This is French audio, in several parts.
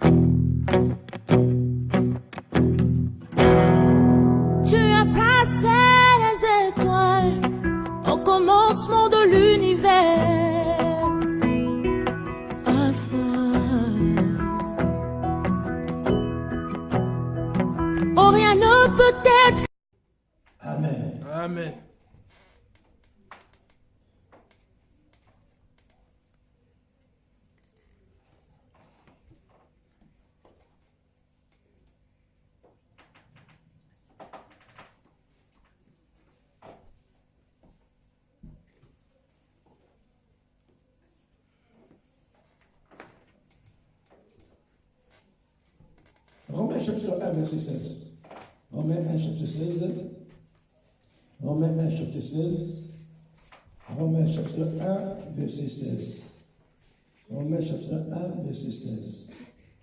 Tu as placé les étoiles au commencement de l'univers. Alpha. Oh, rien ne peut être. Amen. Amen. Romains chapitre 1, verset 16. Romains 1, chapitre 16. Romains 1, chapitre 16. Romains chapitre 1, verset 16. Romains chapitre 1, verset 16.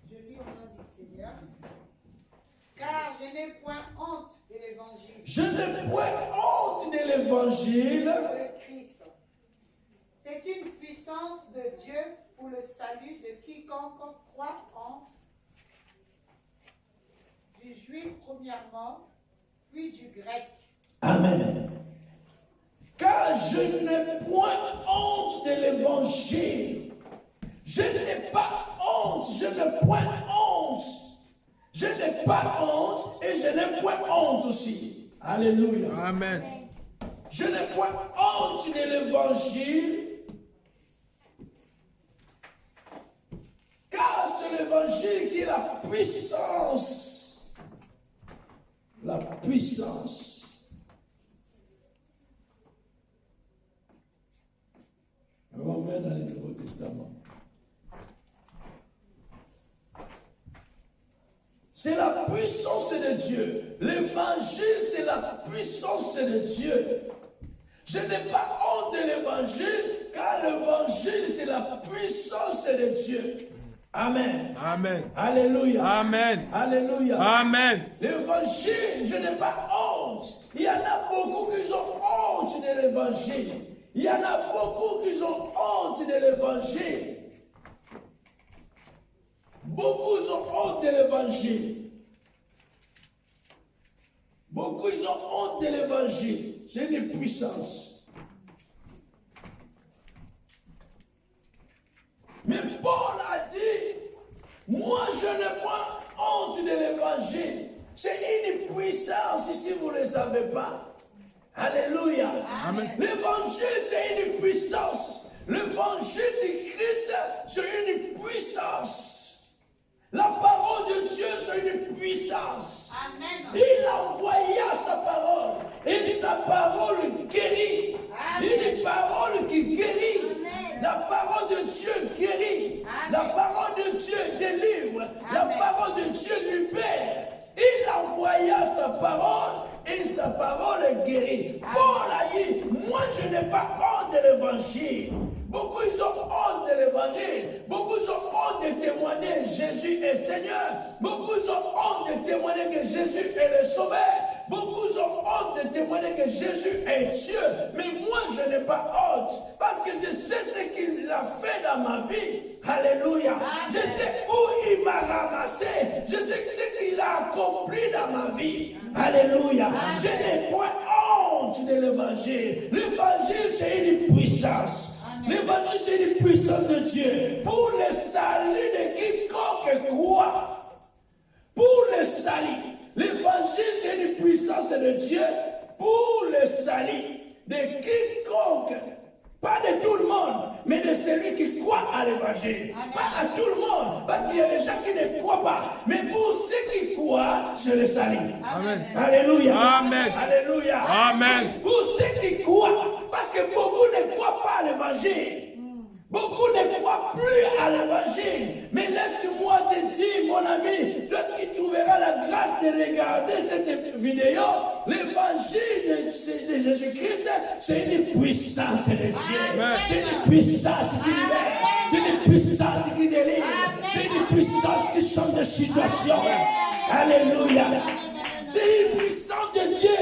Je lis au nom du Seigneur. Car je n'ai point honte de l'évangile. Je n'ai point honte de l'évangile De Christ. C'est une puissance de Dieu pour le salut de quiconque croit en du juif premièrement, puis du grec. Amen. Car je n'ai point honte de l'évangile. Je n'ai pas honte. Je n'ai point honte. Je n'ai pas honte et je n'ai point honte aussi. Alléluia. Amen. Je n'ai point honte de l'évangile. Car c'est l'évangile qui est la puissance. La puissance. Romains dans le Nouveau Testament. C'est la puissance de Dieu. L'évangile, c'est la puissance de Dieu. Je n'ai pas honte de l'évangile, car l'évangile, c'est la puissance de Dieu. Amen. Amen. Alléluia. Amen. Alléluia. Amen. L'évangile, je n'ai pas honte. Il y en a beaucoup qui ont honte de l'évangile. Il y en a beaucoup qui ont honte de l'évangile. Beaucoup ont honte de l'évangile. Beaucoup ils ont honte de l'évangile. C'est une puissance. Mais Paul a dit, moi je n'ai pas honte de l'évangile. C'est une puissance si vous ne le savez pas. Alléluia. Amen. L'évangile c'est une puissance. L'évangile du Christ c'est une puissance. La parole de Dieu c'est une puissance. Amen. Il envoya sa parole. Et sa parole guérit. Une parole qui guérit. Amen. La parole de Dieu guérit. Amen. La parole de Dieu délivre. La Amen. parole de Dieu libère. Il envoya sa parole et sa parole guérit. Paul a dit, moi je n'ai pas honte de l'évangile. Beaucoup ils ont honte de l'évangile. Beaucoup ils ont honte de témoigner Jésus est Seigneur. Beaucoup ils ont honte de témoigner que Jésus est le Sauveur. Beaucoup ont honte de témoigner que Jésus est Dieu. Mais moi je n'ai pas honte. Parce que je sais ce qu'il a fait dans ma vie. Alléluia. Je sais où il m'a ramassé. Je sais ce qu'il a accompli dans ma vie. Alléluia. Je n'ai point honte de l'évangile. L'évangile c'est une puissance. L'évangile c'est une puissance de Dieu pour le salut de quiconque croit. Pour le salut. L'évangile c'est une puissance de Dieu pour le salut de quiconque. Pas de tout le monde, mais de celui qui croit à l'évangile. Pas à tout le monde, parce qu'il y a des gens qui ne croient pas. Mais pour ceux qui croient, c'est le salut. Amen. Alléluia. Amen. Alléluia. Amen. Pour ceux qui croient, parce que beaucoup ne croient pas à l'évangile. Beaucoup ne croient plus à l'évangile. Mais laisse-moi te dire, mon ami, toi qui trouveras la grâce de regarder cette vidéo, l'évangile de Jésus-Christ, c'est une puissance de Dieu. C'est une puissance qui libère. C'est une puissance qui délivre. C'est une puissance qui change de situation. Alléluia. C'est une puissance de Dieu.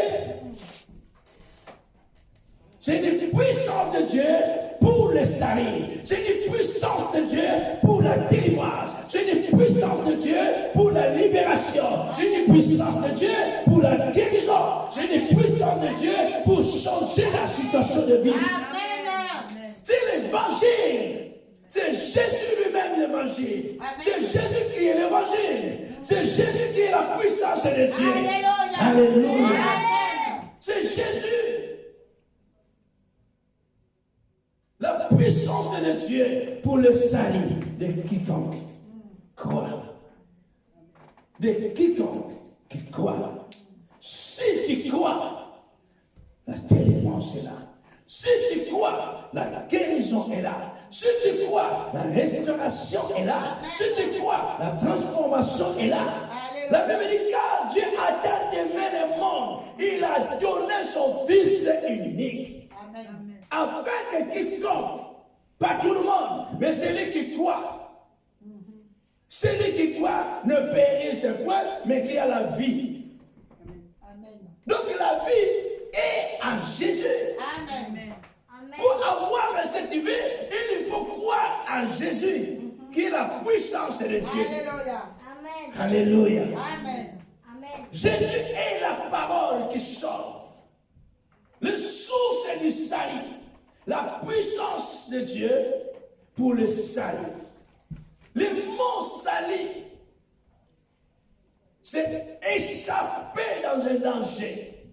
C'est une puissance de Dieu pour le salut. C'est une puissance de Dieu pour la délivrance. C'est une puissance de Dieu pour la libération. C'est une puissance de Dieu pour la guérison. C'est une puissance de Dieu pour changer la situation de vie. Amen. C'est l'évangile. C'est Jésus lui-même l'évangile. C'est Jésus qui est l'évangile. C'est Jésus qui est la puissance de Dieu. Alléluia. Alléluia. Amen. C'est Jésus. La puissance de Dieu pour le salut de quiconque croit. De quiconque qui croit. Si tu crois, la délivrance est là. Si tu crois, la guérison est là. Si tu crois, la restauration est là. Si tu crois, la transformation est là. La Bible dit, car Dieu a tant aimé le monde, il a donné son Fils unique. Amen. Afin que quiconque, pas tout le monde, mais celui qui croit, celui qui croit ne périsse point, mais qui a la vie. Amen. Donc la vie est en Jésus. Amen. Pour avoir cette vie, il faut croire en Jésus, qui est la puissance de Dieu. Alléluia. Alléluia. Amen. Jésus est la parole qui sort. Le source du salut. La puissance de Dieu pour le salut. Le mot salut, c'est échapper dans un danger.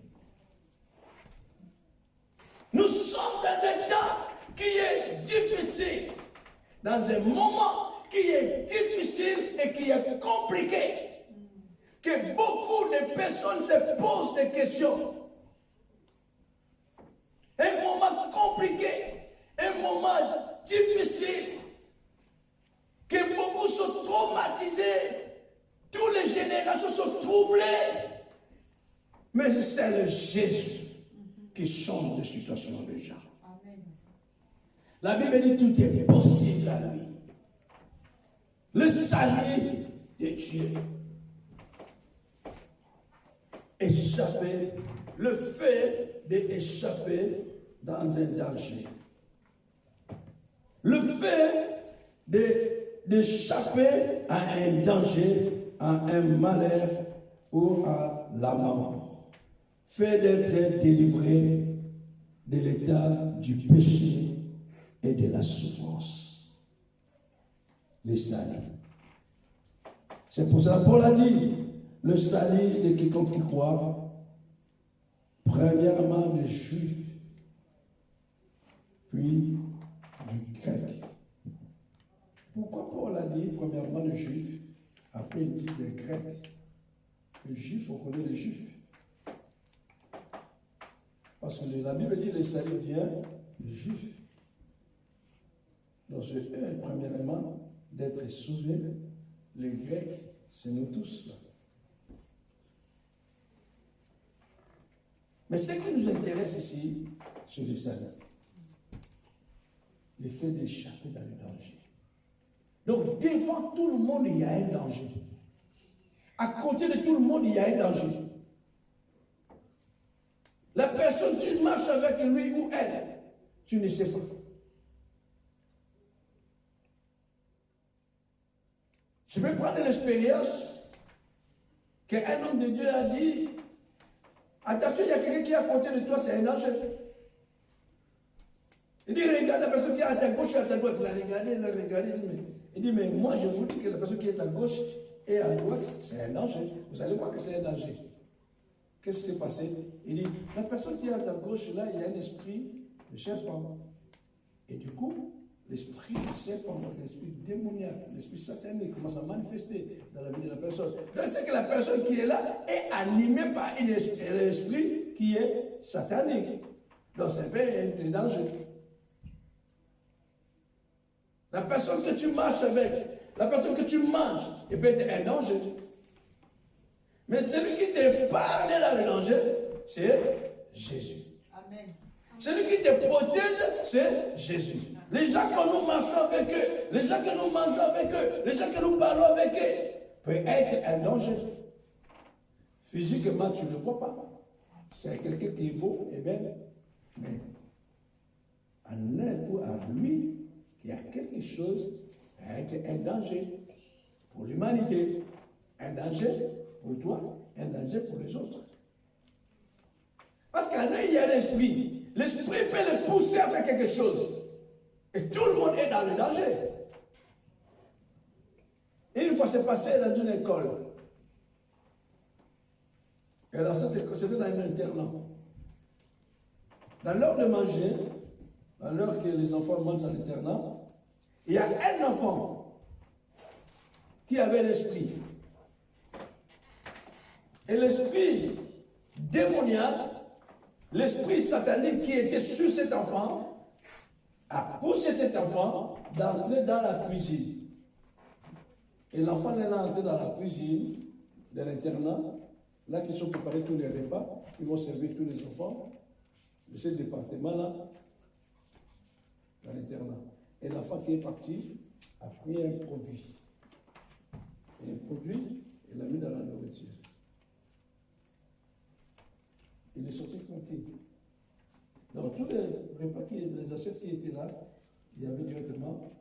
Nous sommes dans un temps qui est difficile, dans un moment qui est difficile et qui est compliqué, que beaucoup de personnes se posent des questions. Un moment compliqué, un moment difficile, que beaucoup sont traumatisés, toutes les générations sont troublées. Mais c'est le Jésus qui change de situation des gens. Amen. La Bible dit tout est possible à lui. Le salut de Dieu. Échapper, le fait d'échapper dans un danger. Le fait d'échapper à un danger, à un malheur ou à la mort. Fait d'être délivré de l'état du péché et de la souffrance. Le salut. C'est pour ça que Paul a dit, le salut de quiconque qui croit, premièrement des Juifs, puis du grec. Pourquoi Paul a dit premièrement les Juifs, après il dit les Grecs? Les Juifs, on connaît les Juifs. Parce que la Bible dit le salut vient des Juifs. Donc c'est eux, premièrement, d'être sauvés. Les Grecs, c'est nous tous. Mais ce qui nous intéresse ici, c'est le salut. Le fait d'échapper dans le danger. Donc, devant tout le monde, il y a un danger. À côté de tout le monde, il y a un danger. La personne, tu marches avec lui ou elle, tu ne sais pas. Je vais prendre l'expérience qu'un homme de Dieu a dit, attention, il y a quelqu'un qui est à côté de toi, c'est un danger. Il dit, regarde la personne qui est à ta gauche et à ta droite. Il a regardé, il dit, mais moi je vous dis que la personne qui est à gauche et à droite, c'est un danger. Vous allez voir que c'est un danger. Qu'est-ce qui s'est passé? Il dit, la personne qui est à ta gauche, là, il y a un esprit de serpent. Et du coup, l'esprit de serpent, l'esprit démoniaque, l'esprit satanique commence à manifester dans la vie de la personne. Donc c'est que la personne qui est là est animée par un esprit qui est satanique. Donc ça peut être un danger. La personne que tu marches avec, la personne que tu manges, il peut être un danger. Mais celui qui te parle dans le danger, c'est Jésus. Amen. Celui qui te protège, c'est Jésus. Les gens que nous marchons avec eux, les gens que nous mangeons avec eux, les gens que nous parlons avec eux, peut être un danger. Physiquement, tu ne le vois pas. C'est quelqu'un qui est beau et belle, mais en elle ou en lui qu'il y a quelque chose, un danger pour l'humanité, un danger pour toi, un danger pour les autres. Parce qu'en eux, il y a l'esprit. L'esprit peut le pousser à faire quelque chose. Et tout le monde est dans le danger. Et une fois, c'est passé dans une école. Et dans cette école, c'était dans un internat. Dans l'heure de manger, dans l'heure que les enfants mangent à l'internat, il y a un enfant qui avait l'esprit. Et l'esprit démoniaque, l'esprit satanique qui était sur cet enfant, a poussé cet enfant d'entrer dans la cuisine. Et l'enfant est entré dans la cuisine de l'internat, là qui sont préparés tous les repas, ils vont servir tous les enfants de ce département-là, dans l'internat. Et l'enfant qui est parti a pris un produit. Et un produit, il l'a mis dans la nourriture. Il est sorti tranquille. Dans tous les repas, les assiettes qui étaient là, il y avait directement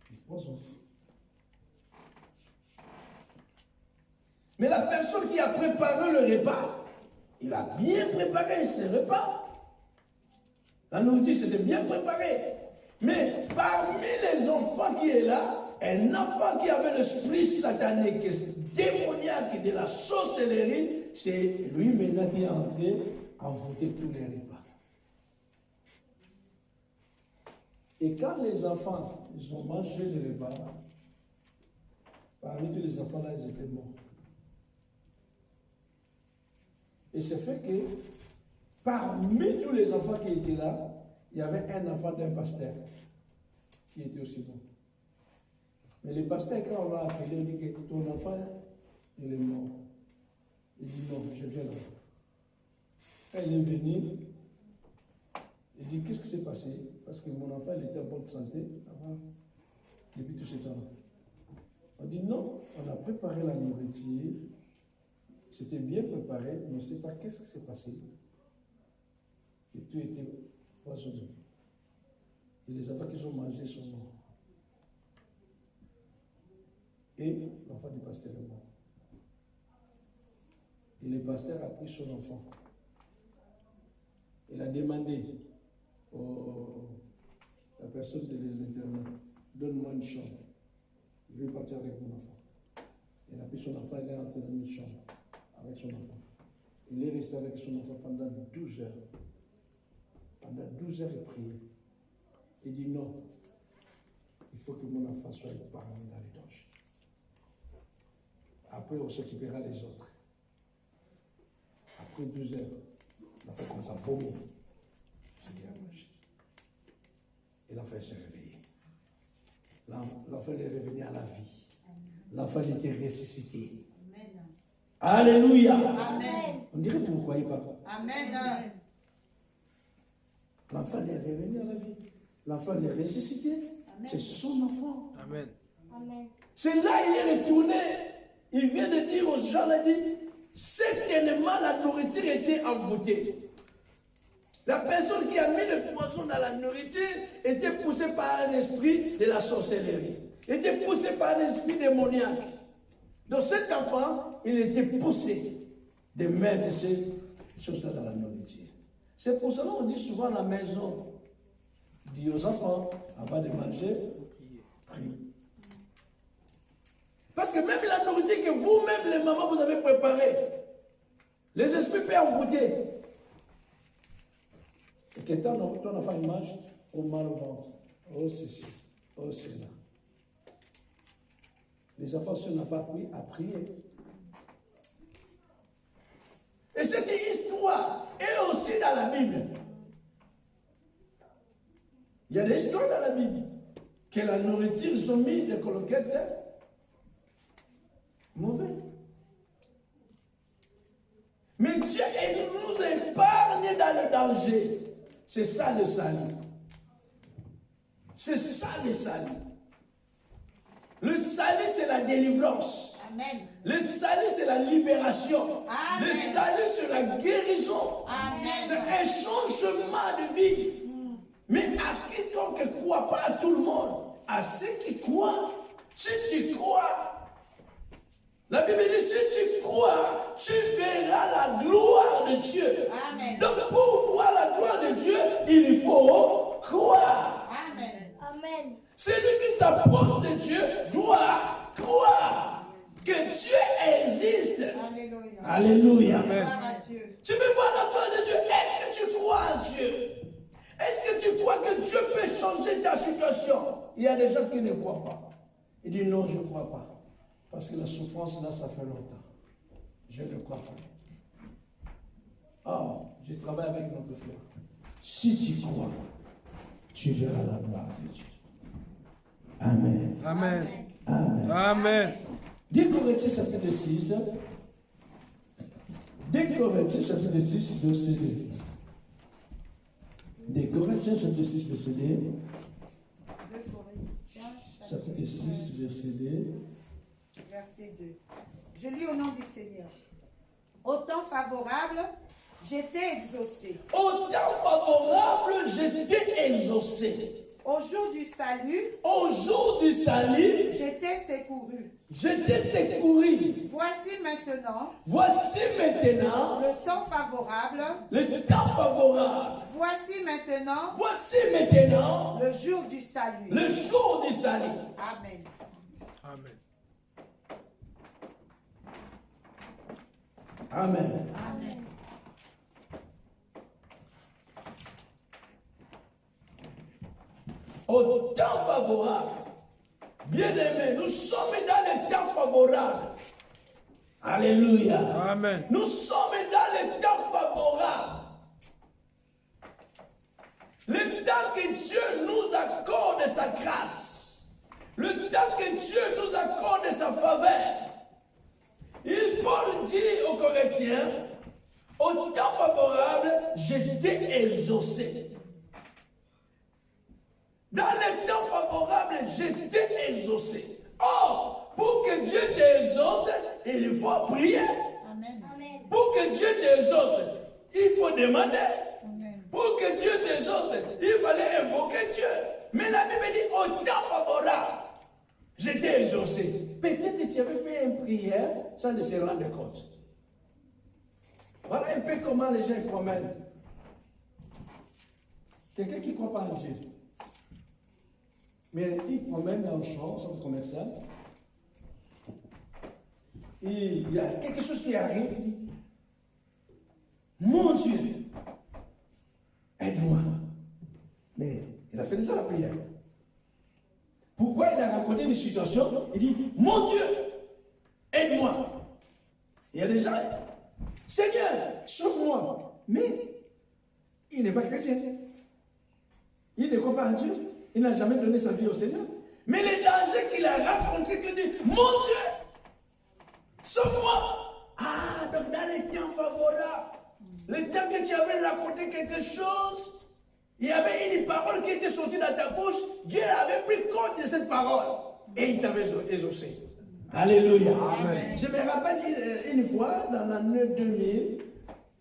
du poison. Mais la personne qui a préparé le repas, il a bien préparé ses repas. La nourriture, c'était bien préparé. Mais parmi les enfants qui est là, un enfant qui avait l'esprit satanique, démoniaque de la sorcellerie, c'est lui maintenant qui est entré à envoûter tous les repas. Et quand les enfants, ils ont mangé le repas, parmi tous les enfants là, ils étaient morts. Et c'est fait que parmi tous les enfants qui étaient là, il y avait un enfant d'un pasteur qui était aussi bon. Mais le pasteur, quand on l'a appelé, il dit que ton enfant, il est mort. Il dit non, je viens là. Quand il est venu, il dit qu'est-ce qui s'est passé? Parce que mon enfant, il était en bonne santé avant, depuis tout ce temps-là. On dit non, on a préparé la nourriture. C'était bien préparé, mais on ne sait pas qu'est-ce qui s'est passé. Et tout était poisonné. Et les enfants qu'ils ont mangés sont morts. Et l'enfant du pasteur est mort. Et le pasteur a pris son enfant. Il a demandé à la personne de l'internat, donne-moi une chambre. Je vais partir avec mon enfant. Il a pris son enfant, il est entré dans une chambre avec son enfant. Il est resté avec son enfant pendant 12 heures. Pendant 12 heures, il priait. Il dit non, il faut que mon enfant soit épargné dans les dangers. Après, on s'occupera des autres. Après 12 heures, l'enfant commence à vomir. C'est bien manger. Et l'enfant s'est réveillé. L'enfant est revenu à la vie. L'enfant était ressuscité. Amen. Alléluia. Amen. On dirait que vous ne croyez pas. Amen. L'enfant est revenu à la vie. L'enfant est ressuscité. C'est son enfant. Amen. Amen. C'est là il est retourné. Il vient de dire aux gens, il a dit, certainement la nourriture était envoûtée. La personne qui a mis le poison dans la nourriture était poussée par un esprit de la sorcellerie. Était poussée par un esprit démoniaque. Donc cet enfant, il était poussé de mettre ces choses-là dans la nourriture. C'est pour cela qu'on dit souvent à la maison, dit aux enfants, avant de manger, prie. Parce que même la nourriture que vous-même, les mamans, vous avez préparée, les esprits peuvent envoûter. Et que ton enfant il mange, au mal au ventre, oh ceci, oh cela. Les enfants, si on n'a pas appris à prier. Et cette histoire est aussi dans la Bible. Il y a des histoires dans la Bible que la nourriture, ils ont mis des coloquettes mauvais. Mais Dieu nous épargne dans le danger. C'est ça le salut. C'est ça le salut. Le salut, c'est la délivrance. Amen. Le salut, c'est la libération. Amen. Le salut, c'est la guérison. C'est un changement de vie. Mais à quiconque ne croit pas, à tout le monde, à ceux qui croient, si tu crois, la Bible dit, si tu crois, tu verras la gloire de Dieu. Amen. Donc pour voir la gloire de Dieu, il faut croire. Amen. Amen. Celui qui s'approche de Dieu doit croire que Dieu existe. Alléluia. Alléluia. Gloire à Dieu. Tu veux voir la gloire de Dieu? Est-ce que tu crois en Dieu? Est-ce que tu crois que Dieu peut changer ta situation? Il y a des gens qui ne croient pas. Ils disent non, je ne crois pas. Parce que la souffrance là, ça fait longtemps. Je ne crois pas. Oh, je travaille avec notre frère. Si tu crois, tu verras la gloire de Dieu. Amen. Amen. Amen. Amen. 2 Corinthiens chapitre 6. 2 Corinthiens chapitre 6, verset 2. 2 Corinthiens chapitre 6, verset 2. 2 Corinthiens, Chapitre 6, verset 2. verset 2. Je lis au nom du Seigneur. Au temps favorable, j'étais exaucé. Au temps favorable, j'étais exaucé. Au jour du salut, Au jour du salut, j'étais secouru. j'étais secouru. Voici maintenant Voici maintenant le temps favorable. le temps favorable. Voici maintenant Voici maintenant le jour du salut. le jour du salut. Amen. Amen. Amen. Amen. Au temps favorable. Bien-aimés, nous sommes dans le temps favorable. Alléluia. Amen. Nous sommes dans le temps favorable. Le temps que Dieu nous accorde sa grâce. Le temps que Dieu nous accorde sa faveur. Paul dit aux Corinthiens, au temps favorable, j'étais exaucé. Dans le temps favorable, j'étais exaucé. Or, pour que Dieu t'exauce, il faut prier. Amen. Amen. Pour que Dieu t'exauce, il faut demander. Amen. Pour que Dieu t'exauce, il fallait invoquer Dieu. Mais la Bible dit, au temps favorable, j'étais exaucé. Peut-être que tu avais fait une prière sans te se rendre compte. Voilà un peu comment les gens promènent. Quelqu'un qui ne croit pas en Dieu. Mais il promène dans le champ, centre commercial. Et il y a quelque chose qui arrive. Il dit, mon Dieu, aide-moi. Mais il a fait déjà la prière. Pourquoi il a rencontré une situation? Il dit, mon Dieu, aide-moi. Il y a des gens, Seigneur, sauve-moi. Mais il n'est pas chrétien. Il ne croit pas en Dieu. Il n'a jamais donné sa vie au Seigneur. Mais les dangers qu'il a rencontrés, il dit, mon Dieu, sauve-moi. Ah, donc dans les temps favorables, le temps que tu avais raconté quelque chose, il y avait une parole qui était sortie dans ta bouche, Dieu avait pris compte de cette parole et il t'avait exaucé. Alléluia. Amen. Je me rappelle une fois, dans l'année 2000,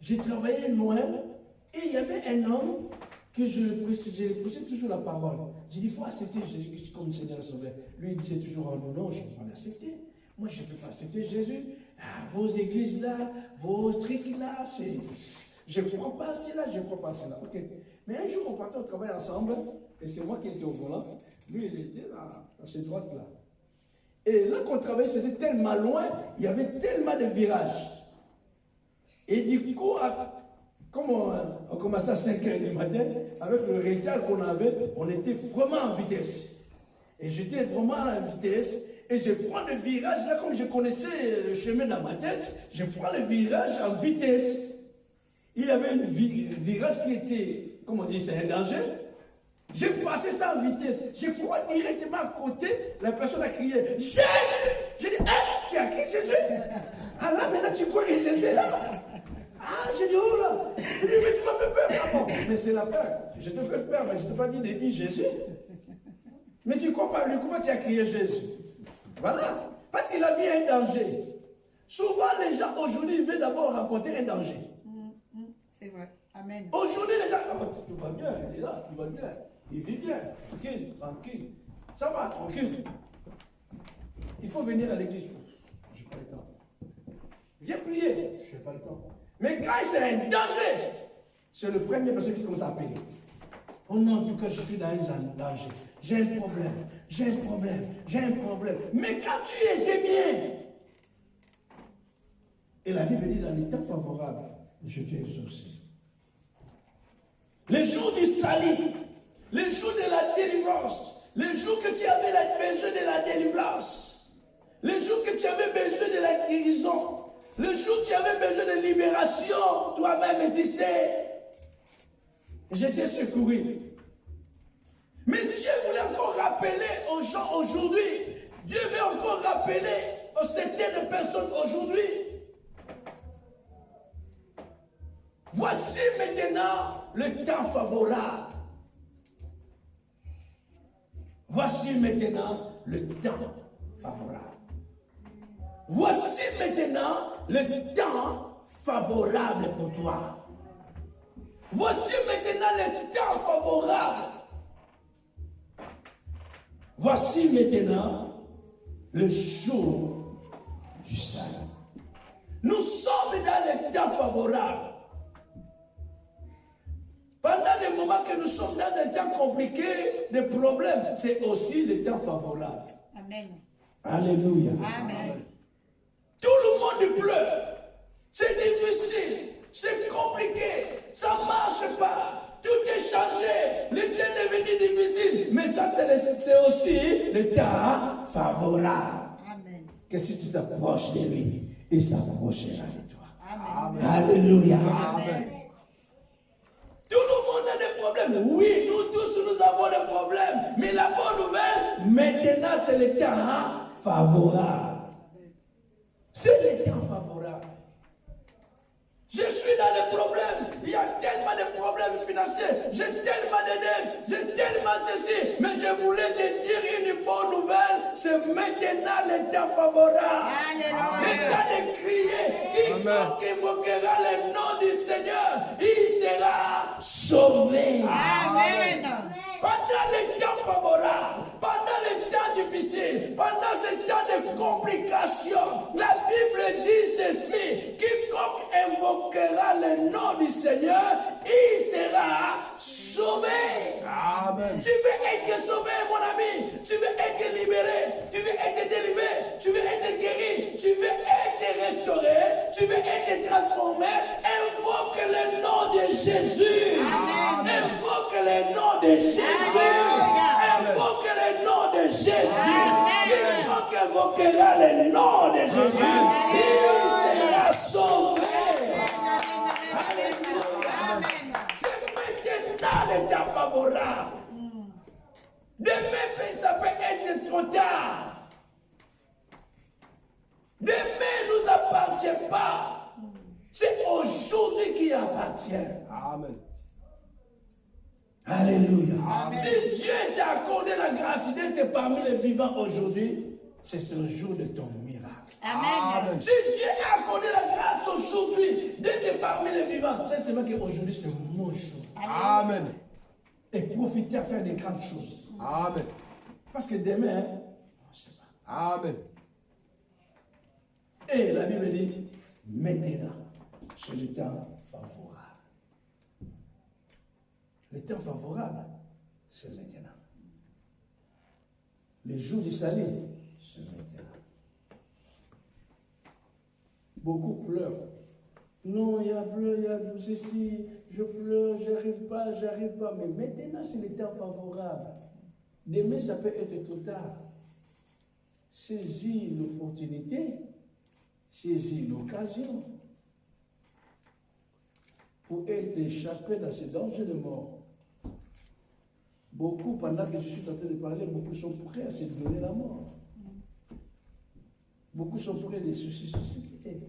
j'ai travaillé loin et il y avait un homme que je prêchais toujours la parole. J'ai dit, il faut accepter Jésus comme Seigneur Sauveur. Lui, il disait toujours, oh non, je ne peux pas l'accepter. Moi, je ne peux pas accepter Jésus. Ah, vos églises là, vos trucs là, c'est... Je ne crois pas à cela, je ne crois pas à cela. Ok. Mais un jour, on partait au travail ensemble, et c'est moi qui étais au volant. Lui, il était là, à cette droite-là. Et là qu'on travaillait, c'était tellement loin, il y avait tellement de virages. Et du coup, comme on commençait à 5 h du matin, avec le retard qu'on avait, on était vraiment en vitesse. Et j'étais vraiment en vitesse. Et je prends le virage, là, comme je connaissais le chemin dans ma tête, je prends le virage en vitesse. Il y avait un virage qui était, comme on dit, c'est un danger. J'ai passé ça en vitesse. Je crois directement à côté, la personne a crié, Jésus! J'ai dit, hein, tu as crié Jésus? Ah là, maintenant tu crois que Jésus est là? Ah, j'ai dit, oh là! Il dit, mais tu m'as fait peur. Ah bon, mais c'est la peur. Je te fais peur, mais je ne t'ai pas dit de dire Jésus. Mais tu crois pas lui, comment tu as crié Jésus? Voilà. Parce qu'il a vu un danger. Souvent, les gens aujourd'hui veulent d'abord rencontrer un danger. C'est vrai. Amen. Aujourd'hui, les gens, tout va bien, il est là, tout va bien. Il vit bien, tranquille, tranquille. Ça va, tranquille. Il faut venir à l'église. Je n'ai pas le temps. Viens prier. Je n'ai pas le temps. Mais quand c'est un danger, c'est le premier personne qui commence à appeler. Oh non, en tout cas, je suis dans un danger. J'ai un problème, j'ai un problème, j'ai un problème. Mais quand tu étais bien, et la Bible dit dans les temps favorables, je t'ai exaucé. Les jours du salut, les jours de la délivrance, les jours que tu avais besoin de la délivrance, les jours que tu avais besoin de la guérison, les jours que tu avais besoin de libération, toi-même tu sais, je t'ai secouru. Mais Dieu voulait encore rappeler aux gens aujourd'hui, Dieu veut encore rappeler aux certaines personnes aujourd'hui. Voici maintenant le temps favorable. Voici maintenant le temps favorable. Voici maintenant le temps favorable pour toi. Voici maintenant le temps favorable. Voici maintenant le jour du salut. Nous sommes dans le temps favorable. Pendant les moments que nous sommes dans des temps compliqués, des problèmes, c'est aussi le temps favorable. Amen. Alléluia. Amen. Tout le monde pleure. C'est difficile. C'est compliqué. Ça ne marche pas. Tout est changé. Le temps est devenu difficile. Mais ça, c'est aussi le temps favorable. Amen. Que si tu t'approches de lui, il s'approchera de toi. Amen. Alléluia. Amen. Tout le monde a des problèmes. Oui, nous tous, nous avons des problèmes. Mais la bonne nouvelle, maintenant, c'est le temps favorable. C'est le temps favorable. Je suis dans des problèmes. Il y a tellement de problèmes financiers. J'ai tellement de dettes. J'ai tellement ceci. Mais je voulais te dire une bonne nouvelle. C'est maintenant le temps favorable. Alléluia. Le temps de crier. Quiconque évoquera le nom du Seigneur, il sera sauvé. Amen. Pendant les temps favorables, pendant les temps difficiles, pendant ces temps de complications, la Bible dit ceci: quiconque invoquera le nom du Seigneur, il sera sauvé. Amen. Tu veux être sauvé, mon ami. Tu veux être libéré. Tu veux être délivré. Tu veux être guéri. Tu veux être restauré. Tu veux être transformé. Invoque le nom de Jésus. Amen. Invoque le nom de Jésus. Invoque le nom de Jésus. Quiconque invoquera le nom de Jésus, il sera sauvé. Le temps favorable. Demain, ça peut être trop tard. Demain ne nous appartient pas. C'est aujourd'hui qui appartient. Amen. Alléluia. Amen. Si Dieu t'a accordé la grâce d'être parmi les vivants aujourd'hui, c'est le jour de ton miracle. Amen. Si Dieu a accordé la grâce aujourd'hui d'être parmi les vivants, c'est seulement qu'aujourd'hui c'est mon jour. Amen. Et profiter à faire des grandes choses. Amen. Parce que demain, on ne sait pas. Amen. Et la Bible dit, maintenant, c'est le temps favorable. Le temps favorable, c'est maintenant. Le jour du salut, c'est maintenant. Beaucoup pleurent. Non, il y a bleu, il y a ceci, je pleure, j'arrive pas. Mais maintenant, c'est le temps favorable. Demain, ça peut être trop tard. Saisis l'opportunité, saisis l'occasion pour être échappé dans ce danger de mort. Beaucoup, pendant que je suis en train de parler, beaucoup sont prêts à se donner la mort. Beaucoup sont prêts à se suicider.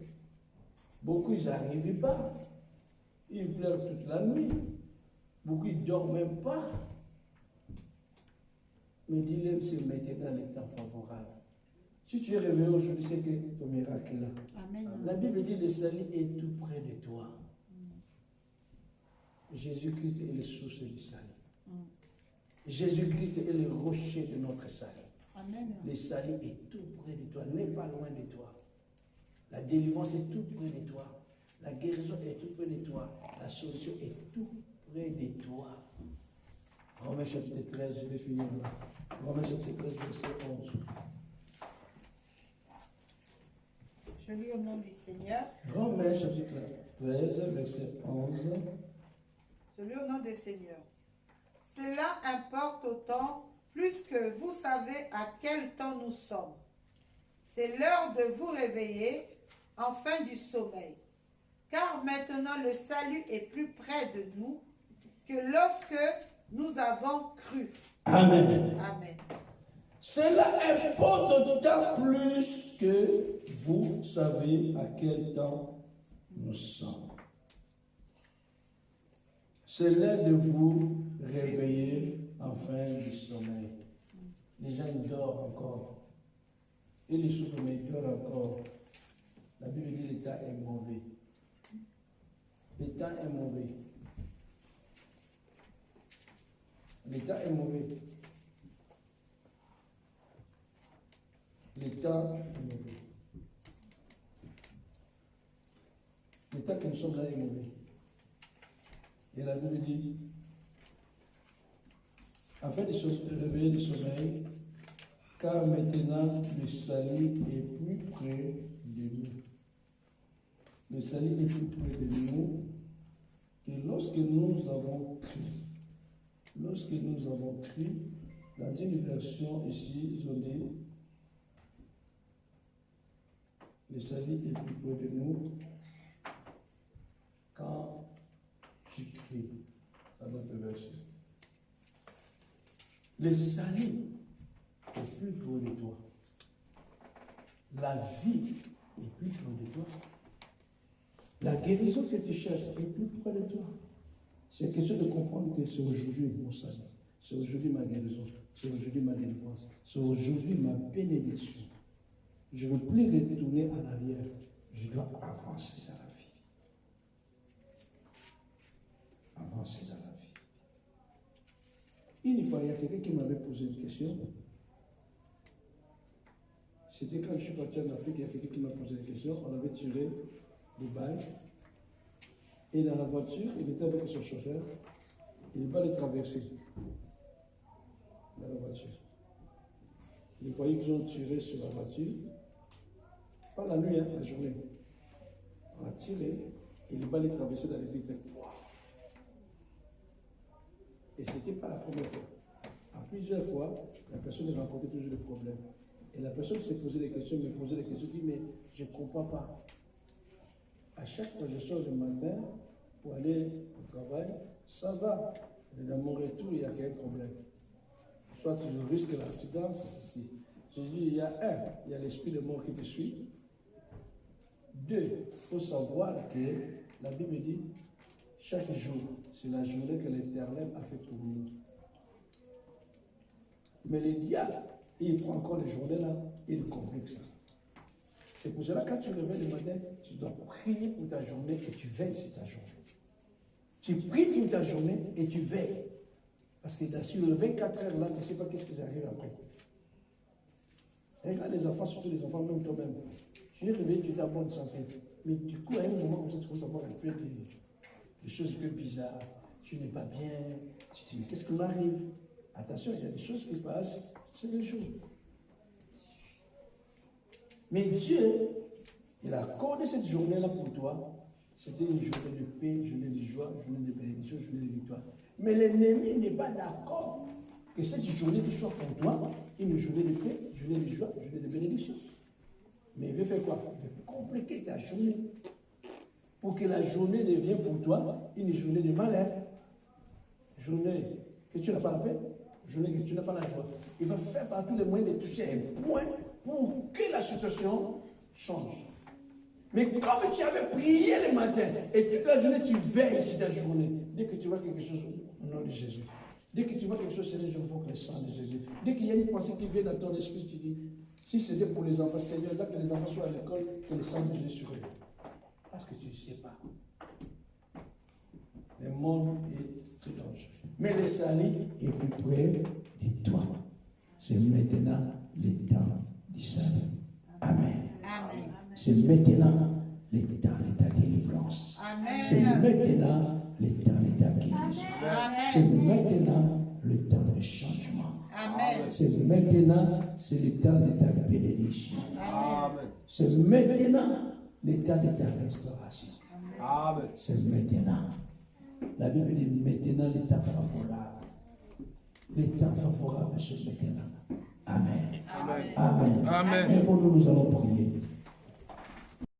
Beaucoup, ils n'arrivent pas. Ils pleurent toute la nuit. Beaucoup, ils ne dorment même pas. Mais dis-leur, c'est maintenant le temps favorable. Si tu es réveillé aujourd'hui, c'est que ton miracle est là. Amen. La Bible dit, le salut est tout près de toi. Jésus-Christ est le source du salut. Jésus-Christ est le rocher de notre salut. Amen. Le salut est tout près de toi, n'est pas loin de toi. La délivrance est tout près de toi. La guérison est tout près de toi. La solution est tout près de toi. Romains chapitre 13, je vais finir là. Romains chapitre 13, verset 11. Je lis au nom du Seigneur. Romains chapitre 13, verset 11. Je lis au nom du Seigneur. Cela importe autant plus que vous savez à quel temps nous sommes. C'est l'heure de vous réveiller, enfin du sommeil. Car maintenant le salut est plus près de nous que lorsque nous avons cru. Amen. Amen. Cela importe d'autant plus que vous savez à quel temps nous sommes. C'est l'heure de vous réveiller enfin du sommeil. Les gens dorment encore. Et les souffrent, mais ils dorment encore. La Bible dit que l'état est mauvais. L'état est mauvais. L'état est mauvais. L'état est mauvais. L'état que nous sommes là est mauvais. Et la Bible dit, afin de se réveiller du sommeil, car maintenant le salut est plus près de nous. Le salut est plus près de nous que lorsque nous avons crié. Lorsque nous avons crié, dans une version ici, ils ont dit, le salut est plus près de nous quand tu cries, dans notre version. Le salut est plus près de toi. La vie est plus près de toi. La guérison que tu cherches est plus près de toi. C'est question de comprendre que c'est aujourd'hui mon salut. C'est aujourd'hui ma guérison. C'est aujourd'hui ma délivrance. C'est aujourd'hui ma bénédiction. Je ne veux plus retourner en arrière. Je dois avancer dans la vie. Avancer dans la vie. Une fois, il y a quelqu'un qui m'avait posé une question. C'était quand je suis parti en Afrique, il y a quelqu'un qui m'a posé une question. On avait tiré des balles. Et dans la voiture, il était avec son chauffeur. Il va les traverser. Dans la voiture. Il voyait qu'ils ont tiré sur la voiture. Pas la nuit, hein, la journée. On a tiré. Et il va les traverser dans les vitres. Et ce n'était pas la première fois. À plusieurs fois, la personne rencontrait toujours des problèmes. Et la personne s'est posé des questions, me posait des questions, dit, mais je ne comprends pas. À chaque fois que je sors le matin pour aller au travail, ça va. Mais dans mon retour, il y a qu'un problème. Soit je risque l'accident, c'est ceci. Je dis, il y a l'esprit de mort qui te suit. 2, il faut savoir que la Bible dit, chaque jour, c'est la journée que l'Éternel a fait pour nous. Mais le diable, il prend encore les journées-là, il complique ça. C'est pour cela que quand tu te réveilles le matin, tu dois prier pour ta journée et tu veilles sur ta journée. Tu pries pour ta journée et tu veilles. Parce que sur les 24 heures là, tu ne sais pas qu'est-ce qui arrive après. Regarde les enfants, surtout les enfants, même toi-même. Tu es réveillé, tu es en bonne santé. Mais du coup, à un moment comme ça, tu commences à avoir un peu des choses un peu bizarres. Tu n'es pas bien. Tu te dis, mais qu'est-ce qui m'arrive? Attention, il y a des choses qui passent, c'est des choses. Mais Dieu, il a accordé cette journée-là pour toi. C'était une journée de paix, une journée de joie, une journée de bénédiction, une journée de victoire. Mais l'ennemi n'est pas d'accord que cette journée soit pour toi une journée de paix, une journée de joie, une journée de bénédiction. Mais il veut faire quoi? Il veut compliquer ta journée pour que la journée devienne pour toi une journée de malheur. Journée que tu n'as pas la paix, journée que tu n'as pas la joie. Il va faire par tous les moyens de toucher un point pour que la situation change. Mais comme tu avais prié le matin et toute la journée tu veilles sur ta journée, dès que tu vois quelque chose au nom de Jésus, dès que tu vois quelque chose, c'est je invoque le sang de Jésus. Dès qu'il y a une pensée qui vient dans ton esprit, tu dis, si c'était pour les enfants, Seigneur, là que les enfants soient à l'école, que le sang de Jésus sur eux. Parce que tu ne sais pas. Le monde est très dangereux. Mais le salut est plus près de toi. C'est maintenant le temps du salut. Amen. Amen. C'est maintenant le temps de ta délivrance. C'est maintenant le temps de ta guérison. C'est maintenant le temps de changement. Amen. C'est maintenant, c'est le temps de ta bénédiction. Amen. C'est maintenant le temps de ta restauration. Amen. C'est maintenant. La Bible dit maintenant le temps favorable. Le temps favorable, c'est maintenant. Amen. Amen. Amen. Amen. Et pour nous allons prier.